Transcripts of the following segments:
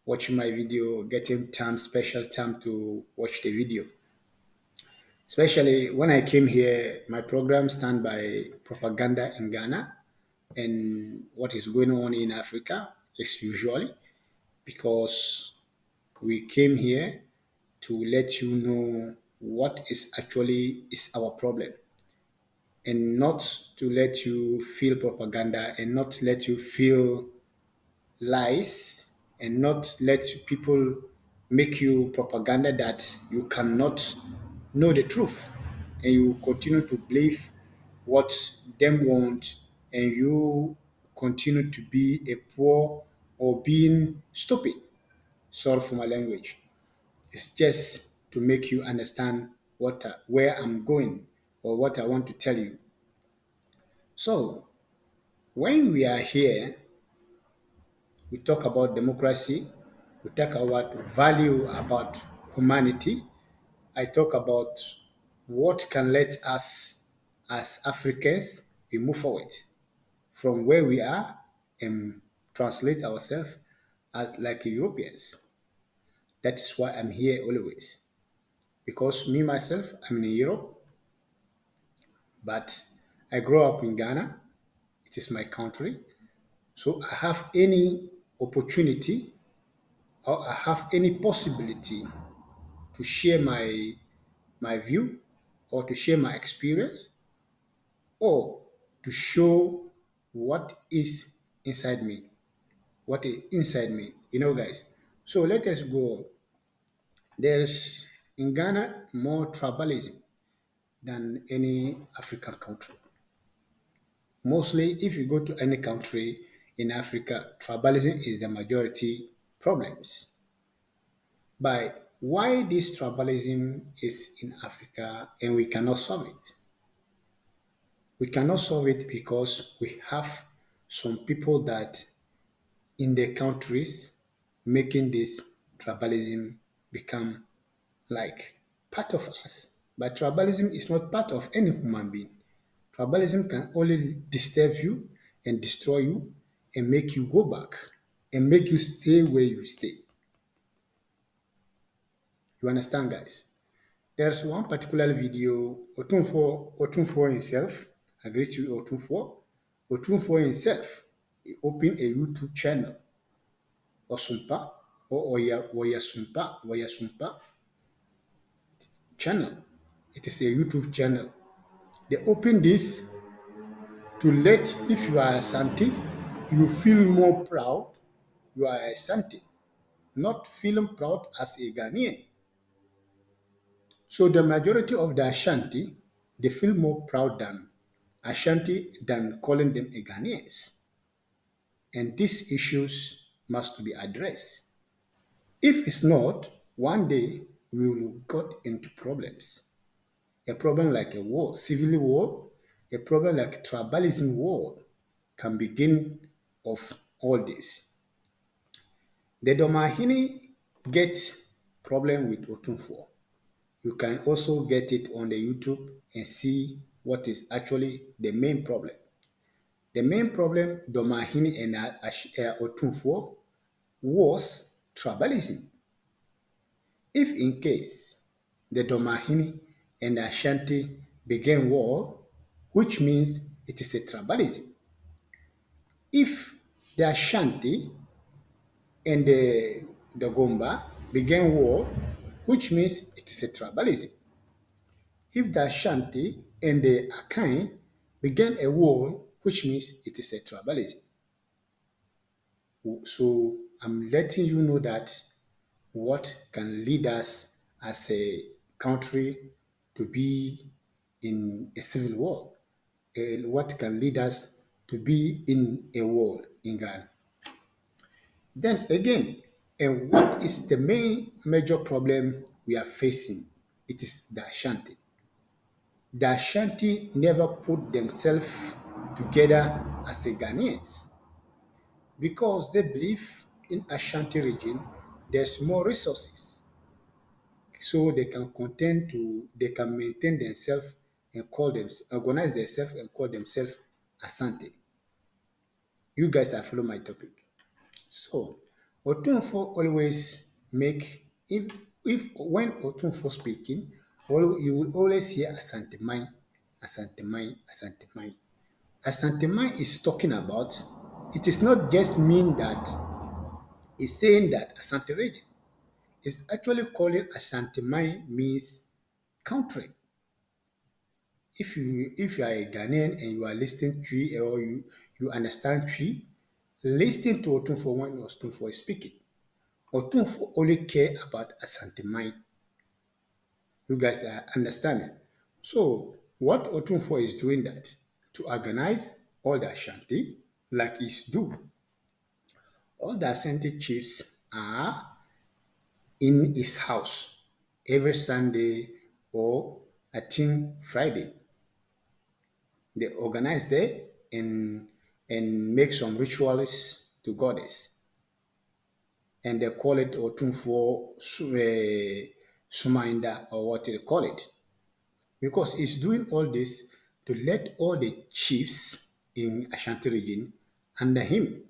watching my video, getting time, special time to watch the video. Especially when I came here, my program stand by propaganda in Ghana and what is going on in Africa is usually because we came here to let you know what is actually is our problem and not to let you feel propaganda and not let you feel lies and not let people make you propaganda that you cannot know the truth and you continue to believe what them want and you continue to be a poor or being stupid. Sorry for my language. It's just to make you understand where I'm going or what I want to tell you. So when we are here, we talk about democracy, we talk about value about humanity. I talk about what can let us as Africans we move forward from where we are and translate ourselves as like Europeans. That is why I'm here always. Because me myself, I'm in Europe, but I grew up in Ghana. It is my country. So I have any opportunity or I have any possibility to share my view or to share my experience or to show what is inside me. What is inside me. Guys. So let us go on. There's in Ghana more tribalism than any African country. Mostly, if you go to any country in Africa, tribalism is the majority problems. But why this tribalism is in Africa and we cannot solve it? We cannot solve it because we have some people that in their countries making this tribalism become like part of us. But tribalism is not part of any human being. Tribalism can only disturb you and destroy you and make you go back and make you stay where you stay. You understand, guys? There's one particular video, otumfuo himself, I greet you, Otumfuo himself, he opened a YouTube channel, Osumpa, or Oyasumpa channel. It is a YouTube channel. They open this to let, if you are a Santi, you feel more proud you are a Santi, not feeling proud as a Ghanaian. So the majority of the Ashanti, they feel more proud than Ashanti than calling them a Ghanaians. And these issues must be addressed. If it's not, one day we will get into problems. A problem like a war, civil war, a problem like tribalism war can begin of all this. The Domahini gets problem with Otumfuo. You can also get it on the YouTube and see what is actually the main problem. The main problem Domahini and Otumfuo was tribalism. If in case the Domahini and Ashanti began war, which means it is a tribalism. If the Ashanti and the Gomba began war, which means it is a tribalism. If the Ashanti and the Akan began a war, which means it is a tribalism. So I'm letting you know that what can lead us as a country to be in a civil war, what can lead us to be in a war in Ghana. Then again, and what is the main major problem we are facing? It is the Ashanti. The Ashanti never put themselves together as a Ghanaians because they believe in Ashanti region there's more resources, so they can maintain themselves and organize themselves and call themselves Asante. You guys are following my topic. So Otumfuo always make if when Otumfuo speaking, you will always hear Asanteman, Asanteman, Asanteman. Asanteman is talking about. It is not just mean that it's saying that Asante region. It's actually calling Asanteman means country. If you are a Ghanaian and you are listening to or you understand Twi, listen to Otumfuo when Otumfuo is speaking. Otumfuo only care about Asanteman. You guys are understanding. So what Otumfuo is doing that to organize all the Ashanti like he's do. All the Ashanti chiefs are in his house every Sunday or I think Friday. They organize there and make some rituals to goddess, and they call it Otumfuo Sumainda or what they call it, because he's doing all this to let all the chiefs in Ashanti region under him.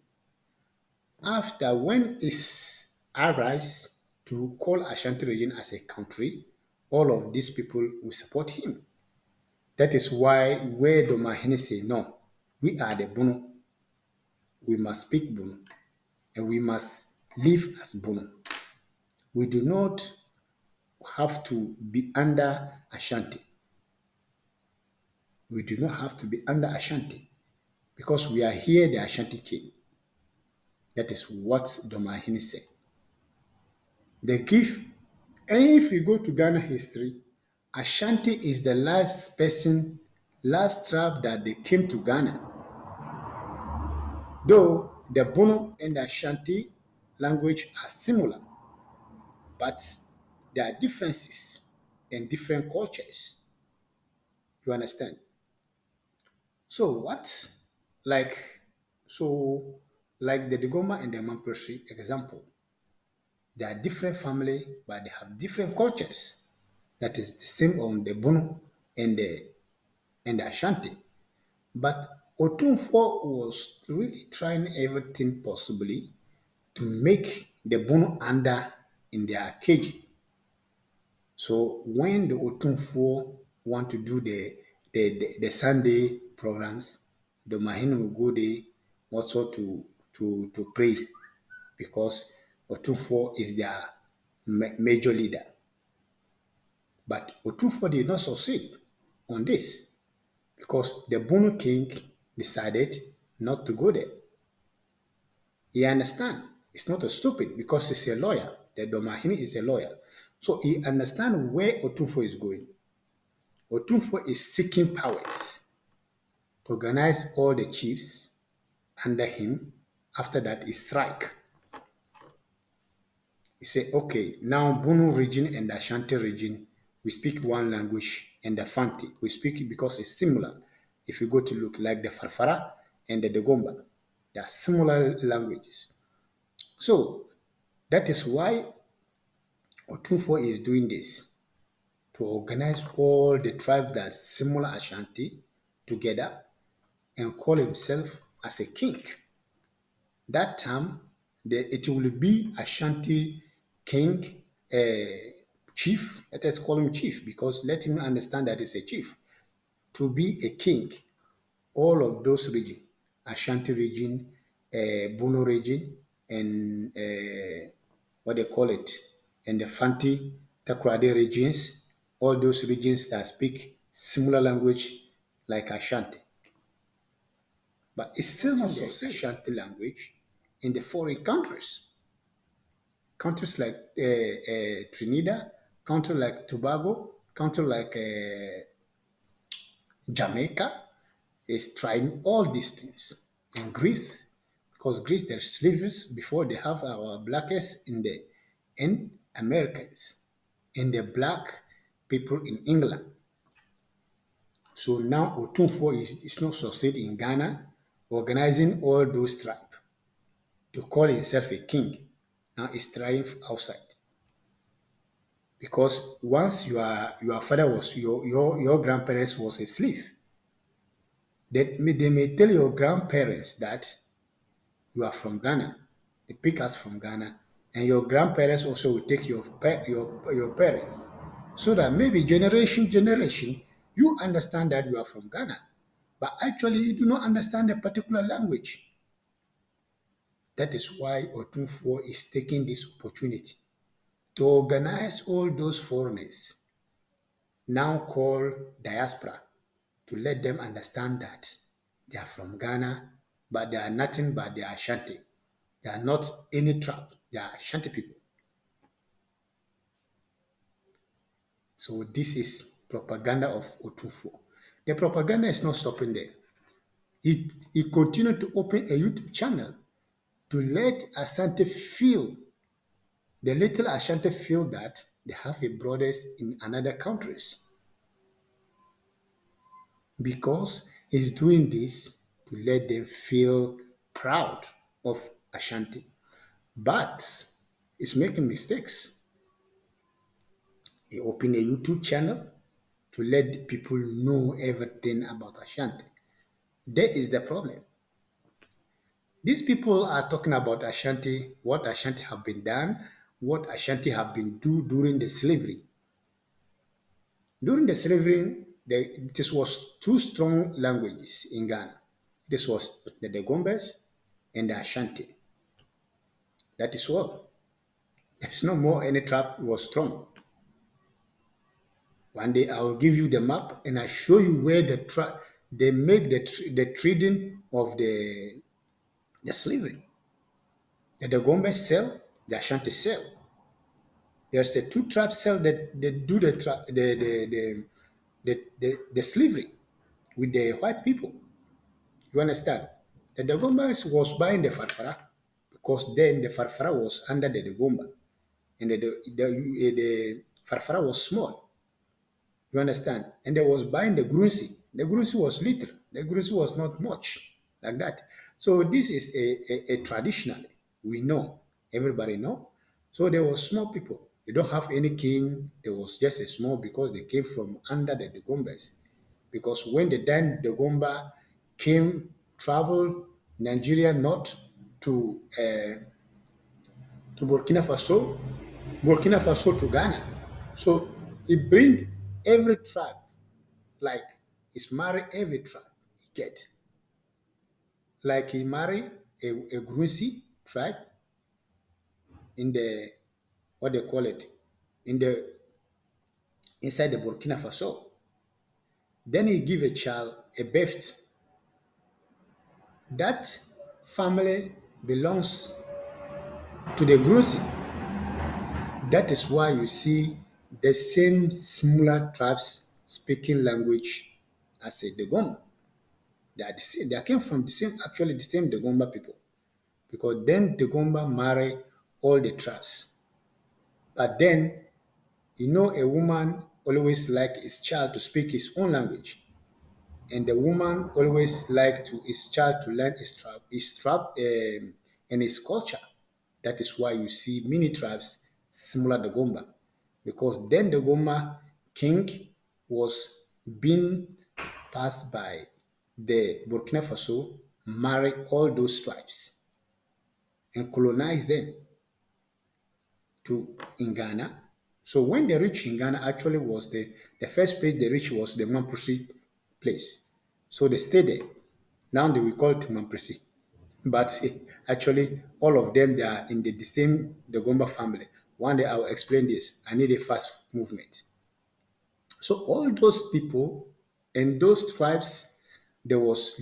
After when is arise to call Ashanti region as a country, all of these people will support him. That is why where Domahini say no, we are the Bunu, we must speak Bunu and we must live as Bunu. We do not have to be under Ashanti. We do not have to be under Ashanti because we are here the Ashanti king. That is what Domahini said. They give, and if you go to Ghana history, Ashanti is the last person, last tribe that they came to Ghana. Though the Bono and the Ashanti language are similar, but there are differences and different cultures. You understand? So what, like, so like the Degoma and the Mampresi example, they are different family, but they have different cultures. That is the same on the Bono and the Ashanti. But Otumfuo was really trying everything possibly to make the Bono under in their cage. So when the Otumfuo want to do the Sunday programs, the Mahino will go there also to pray because Otumfuo is their major leader. But Otumfuo did not succeed on this because the Bono king decided not to go there. He understand. It's not a stupid because he's a lawyer. The Domahini is a lawyer. So he understand where Otumfuo is going. Otumfuo is seeking powers to organize all the chiefs under him. After that, he strike. He said, okay, now Bunu region and the Ashanti region, we speak one language, and the Fanti, we speak it because it's similar. If you go to look like the Farfara and the Degomba, they are similar languages. So that is why Otumfuo is doing this to organize all the tribes that similar Ashanti together and call himself as a king. That time, it will be Ashanti king, chief. Let us call him chief because let him understand that he's a chief. To be a king, all of those regions, Ashanti region, Bono region, and what they call it, and the Fanti, Takoradi regions, all those regions that speak similar language like Ashanti. But it's still not the Ashanti language in the foreign countries. Countries like Trinidad, country like Tobago, country like Jamaica is trying all these things. In Greece, because Greece there's slaves before they have our blackest in the and Americans and the black people in England. So now Otumfuo is not succeeding in Ghana, organizing all those tribes to call himself a king. Now he's trying outside. Because once your father was your grandparents was a slave, they may tell your grandparents that you are from Ghana, They pick us from Ghana, and your grandparents also will take your parents, so that maybe generation you understand that you are from Ghana, but actually you do not understand a particular language. That is why Otumfuo is taking this opportunity to organize all those foreigners, now called diaspora, to let them understand that they are from Ghana, but they are nothing but they are Ashanti. They are not any tribe. They are Ashanti people. So this is propaganda of Otumfuo. The propaganda is not stopping there. It continued to open a YouTube channel to let Ashanti feel, the little Ashanti feel that they have a brothers in another countries, because he's doing this to let them feel proud of Ashanti. But he's making mistakes. He opened a YouTube channel to let the people know everything about Ashanti. That is the problem. These people are talking about Ashanti, what Ashanti have been done, what Ashanti have been do during the slavery. During the slavery, this was two strong languages in Ghana. This was the Dagombas and the Ashanti. That is all. There's no more any tribe was strong. One day I will give you the map and I show you where they make the trading of the slavery. The Dagombas sell, the Ashanti sell. There's a two tribe sell that they do the slavery with the white people. You understand? The Dagomba was buying the Farfara because then the Farfara was under the Dagomba, and the Farfara was small. You understand? And they was buying the Grunsi. The Grunsi was little. The Grunsi was not much like that. So this is a traditional. We know. Everybody know. So there was small people. They don't have any king. There was just a small because they came from under the Dagombas. Because when the Dan Dagomba came, traveled Nigeria north to Burkina Faso, Burkina Faso to Ghana. So it bring every tribe, like he's marry every tribe he get. Like he marry a Grunsi tribe in the, what they call it, in the inside the Burkina Faso. Then he give a child a birth. That family belongs to the Grunsi. That is why you see the same similar tribes speaking language as a Dagomba. They are the same. They came from the same, actually the same Dagomba people. Because then Dagomba marry all the tribes. But then, a woman always like his child to speak his own language. And the woman always like to his child to learn his tribe and his culture. That is why you see many tribes similar to Gomba, because then the Gomba king was being passed by the Burkina Faso, marry all those tribes and colonize them to in Ghana. So when they reached in Ghana, actually was the first place they reached was the Mamprisi place. So they stayed there. Now they will call it Mamprisi. But actually, all of them they are in the same Dagomba family. One day I will explain this. I need a fast movement. So all those people and those tribes, there was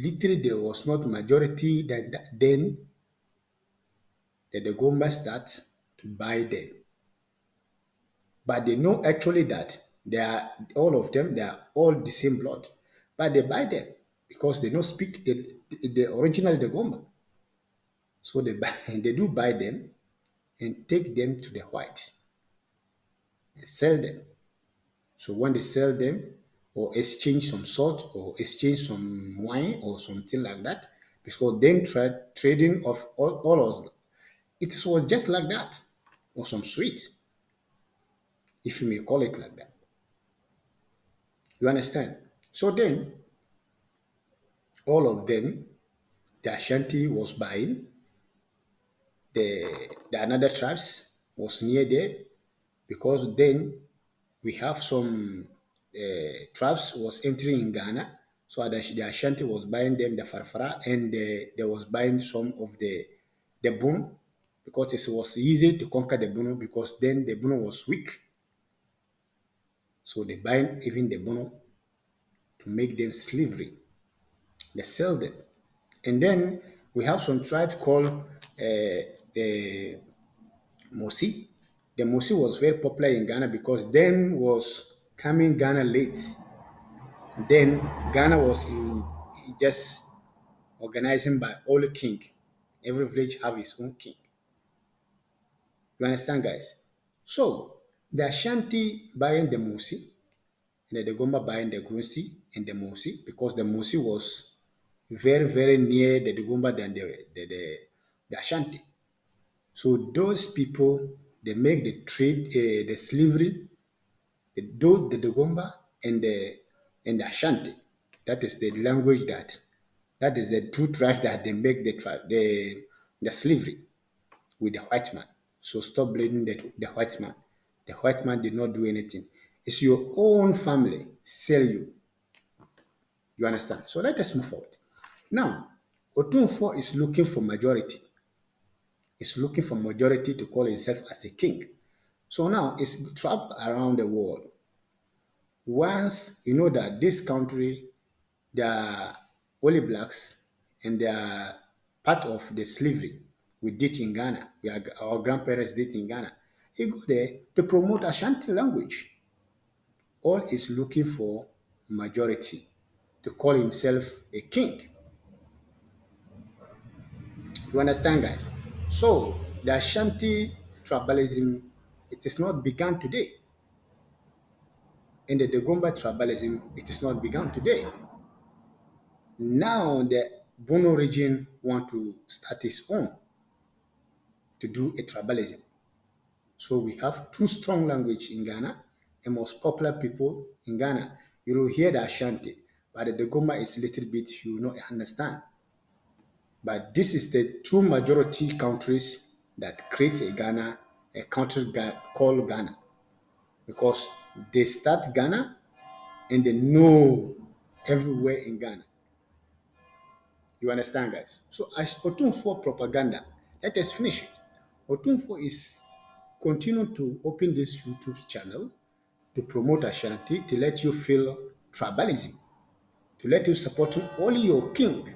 not majority. Then the Dagomba start to buy them. But they know actually that they are all of them, they are all the same blood. But they buy them because they don't speak the original Dagomba. So they buy, they do buy them and take them to the white and sell them. So when they sell them or exchange some salt or exchange some wine or something like that, because then trading of all of it was just like that, or some sweet, if you may call it like that. You understand? So then all of them, the Ashanti was buying, the another tribes was near there, because then we have some tribes was entering in Ghana. So the Ashanti was buying them the farfara, and they was buying some of the Bunu, because it was easy to conquer the Bunu, because then the Bunu was weak. So they buy even the Bunu to make them slavery. They sell them. And then we have some tribes called the Mosi. The Mosi was very popular in Ghana because them was coming Ghana late. Then Ghana was just organizing by all king. Every village have its own king. You understand, guys? So the Ashanti buying the Musi, and the Dagomba buying the Grunsi and the Musi, because the Musi was very, very near the Dagomba than the Ashanti. So those people, they make the trade, the slavery, the Dagomba and the Ashanti. That is the language that is the two tribes that they make the slavery with the white man. So stop blaming the white man. The white man did not do anything. It's your own family sell you. You understand? So let us move forward. Now, otumfuo is looking for majority. Is looking for majority to call himself as a king. So now it's trapped around the world. Once you know that this country, they are only blacks, and they are part of the slavery we did in Ghana. Our grandparents did in Ghana. He go there to promote Ashanti language. All is looking for majority to call himself a king. You understand, guys? So the Ashanti tribalism, it is not begun today. And the Dagomba tribalism, it is not begun today. Now the Bono region want to start its own to do a tribalism. So we have two strong language in Ghana, the most popular people in Ghana. You will hear the Ashanti, but the Dagomba is a little bit you not understand. But this is the two majority countries that create a Ghana, a country called Ghana, because they start Ghana and they know everywhere in Ghana. You understand, guys? So as Otumfuo propaganda, let us finish it. Otumfuo is continue to open this YouTube channel to promote Ashanti, to let you feel tribalism, to let you support only your king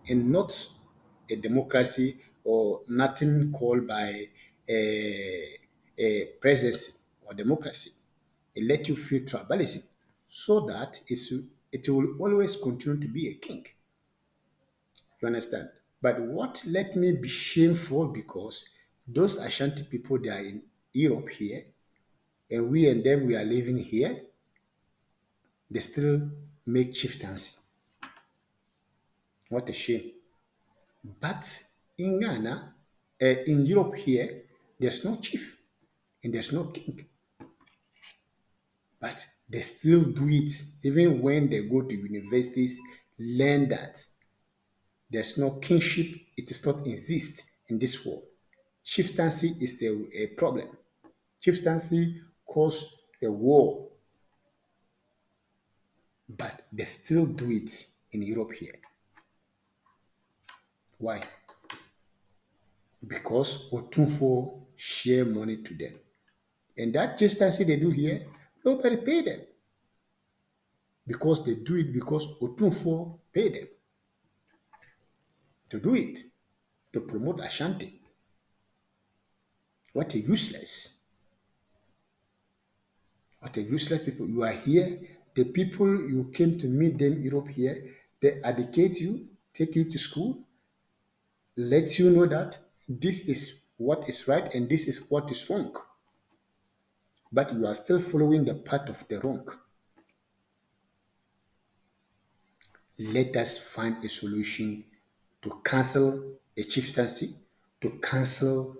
and not a democracy or nothing called by a presidency or democracy. It let you feel tribalism so that it will always continue to be a king. You understand? But what let me be shameful, because those Ashanti people, they are in Europe here, and we and them, we are living here, they still make chieftaincy. What a shame. But in Ghana, in Europe here, there's no chief and there's no king. But they still do it even when they go to universities, learn that there's no kingship, it does not exist in this world. Chieftaincy is a problem. Chieftaincy caused a war, but they still do it in Europe here. Why? Because Otumfo share money to them. And that chieftaincy they do here, nobody pay them, because they do it because Otumfo pay them to do it, to promote Ashanti. What a useless, what a useless people. You are here, the people you came to meet them Europe here, they educate you, take you to school, let you know that this is what is right and this is what is wrong. But you are still following the path of the wrong. Let us find a solution to cancel a chieftaincy, to cancel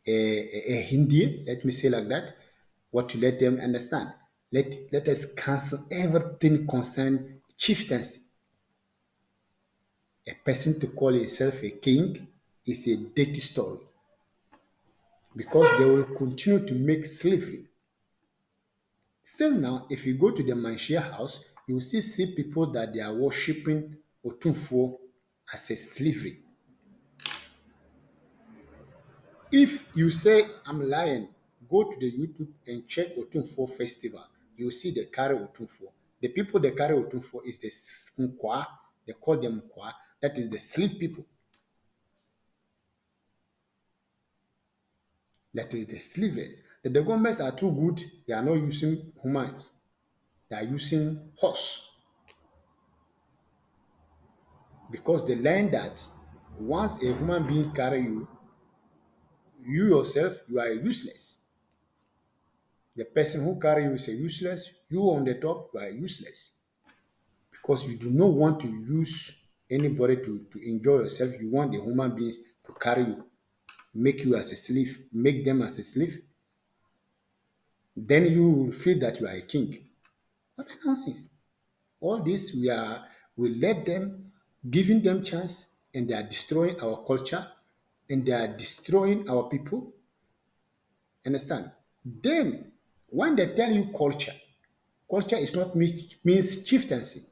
a Hindi, let me say like that, what to let them understand. Let us cancel everything concern chieftaincy. A person to call himself a king is a dirty story. because they will continue to make slavery. Still now, if you go to the Manshia house, you will still see people that they are worshipping otumfuo as a slavery. If you say I'm lying, go to the YouTube and check otumfuo festival. You will see they carry otumfuo. The people that carry otumfuo is the nkwa. They call them nkwa. That is the slave people. That is the slavers. The governments are too good. They are not using humans. They are using horse because they learn that once a human being carry you, you yourself, you are useless. The person who carry you is a useless. You on the top, you are useless because you do not want to use anybody to enjoy yourself. You want the human beings to carry you, make you as a slave, make them as a slave. Then you will feel that you are a king. What a nonsense! All this we let them, giving them chance, and they are destroying our culture, and they are destroying our people. Understand? Then when they tell you culture, culture is not means chieftaincy.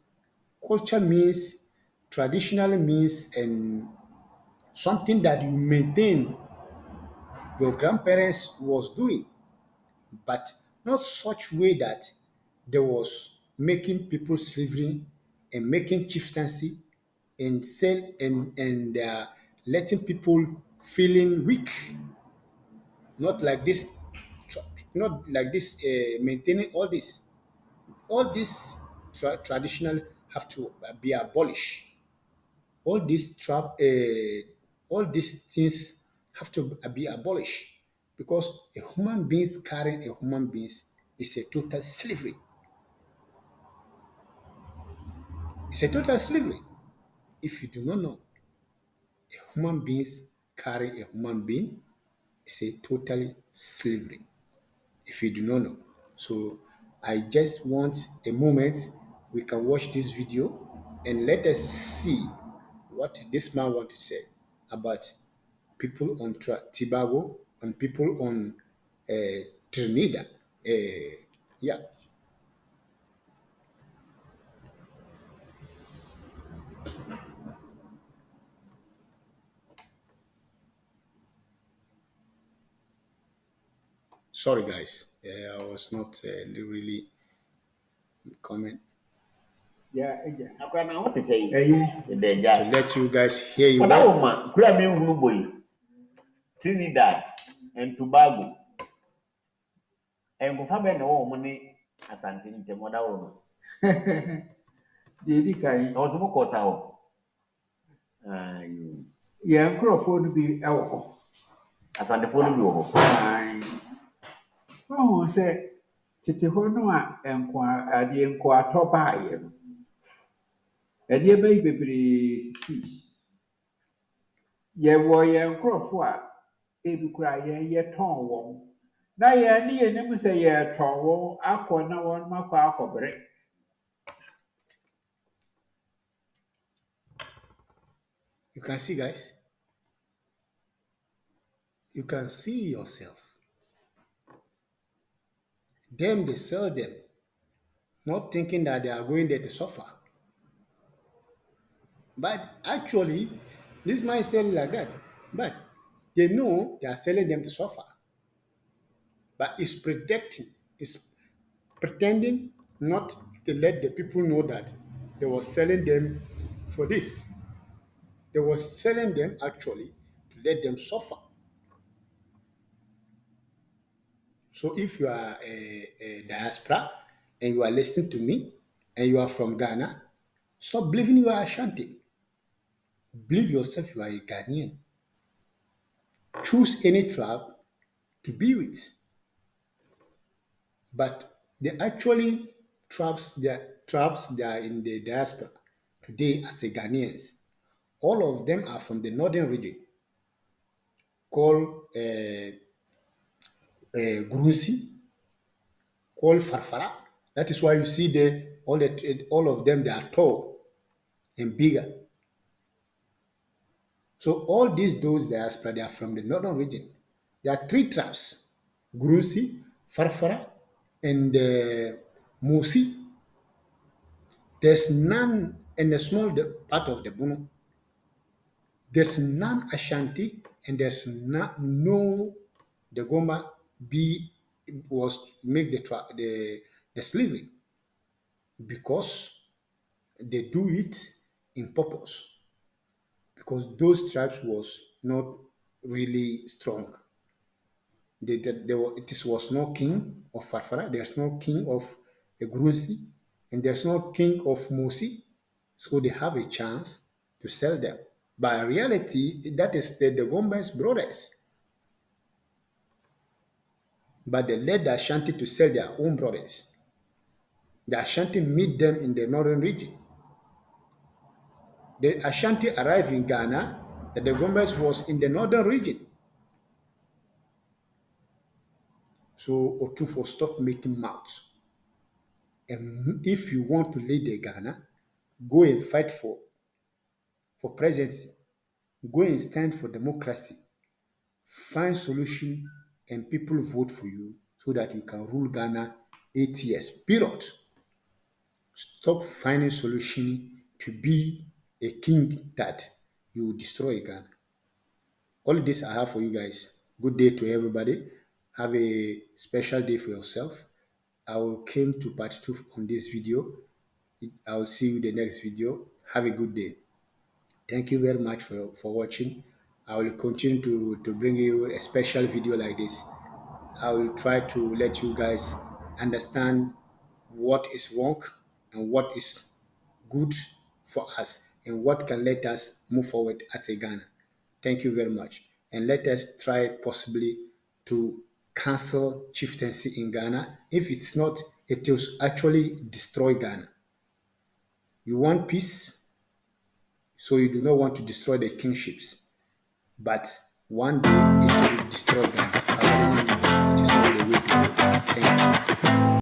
Culture means traditionally means and something that you maintain your grandparents was doing, but not such way that there was making people slavery and making chieftaincy and sell and letting people feeling weak, not like this, not like this, maintaining all this traditional have to be abolished. All these all these things have to be abolished because a human beings carrying a human beings is a total slavery. It's a total slavery. If you do not know, a human beings carry a human being is a totally slavery. If you do not know. So I just want a moment we can watch this video and let us see what this man want to say about people on Tobago and people on Trinidad. Yeah, sorry guys, I was not really comment Yeah, yeah. Akwa na what say? Ɛyi, The to jazz. let you guys hear you But that well. woman, kura me hunu boy. Trinidad and Tobago. And go fa be na wo mo ni asante ntem oda wo no. deɛ ɛdi kan, Na wo mo ko sa ho. Ah, you. yɛn nkurɔfoɔ no bi wɔ hɔ. Asante fo no bi wo ho. Ae. Woahu sɛ tete hɔ no a adeɛ nkoatɔ baeɛ no, nneɛma yi bebree sisii. Yɛwɔ yɛn nkurɔfoɔ a ebi koraa yɛtɔn wɔn. Na yɛn ne yɛnim sɛ yɛretɔn wɔn akɔ na wɔn akɔ akɔbrɛ. You can see guys, you can see yourself. Them they sell them, not thinking that they are going there to suffer. But actually, this man is selling like that. But they know they are selling them to suffer. But it's pretending not to let the people know that they were selling them for this. They were selling them actually to let them suffer. So if you are a diaspora and you are listening to me and you are from Ghana, stop believing you are Ashanti. Believe yourself you are a Ghanaian. Choose any tribe to be with. But they actually tribes they are in the diaspora today as a Ghanaians. All of them are from the northern region called Grunsi, called Farfara. That is why you see all of them they are tall and bigger. So all these those diaspora they are from the northern region. There are three tribes: Gurusi, Farfara, and Musi. There's none in the small part of the Bono. There's none Ashanti, and there's no the Goma be was make the slavery because they do it in purpose because those tribes was not really strong. It was no king of Farfara, there's no king of Grunsi, and there's no king of Musi, so they have a chance to sell them. But in reality, that is the Gomba's brothers, but they led the Ashanti to sell their own brothers. The Ashanti meet them in the northern region. The Ashanti arrived in Ghana, that the Gomba's was in the northern region. So Otufo stopped making mouths. And if you want to lead the Ghana, go and fight for presidency. Go and stand for democracy. Find solution and people vote for you so that you can rule Ghana 8 years. Period. Stop finding solution to be a king that you will destroy Ghana. All this I have for you guys. Good day to everybody. Have a special day for yourself. I will came to part 2 on this video. I will see you in the next video. Have a good day. Thank you very much for watching. I will continue to bring you a special video like this. I will try to let you guys understand what is wrong and what is good for us and what can let us move forward as a Ghana. Thank you very much. And let us try possibly to cancel chieftaincy in Ghana. If it's not, it will actually destroy Ghana. You want peace, so you do not want to destroy the kingships. But one day it will destroy Ghana. Tribalism, it is not the way to go. Thank you.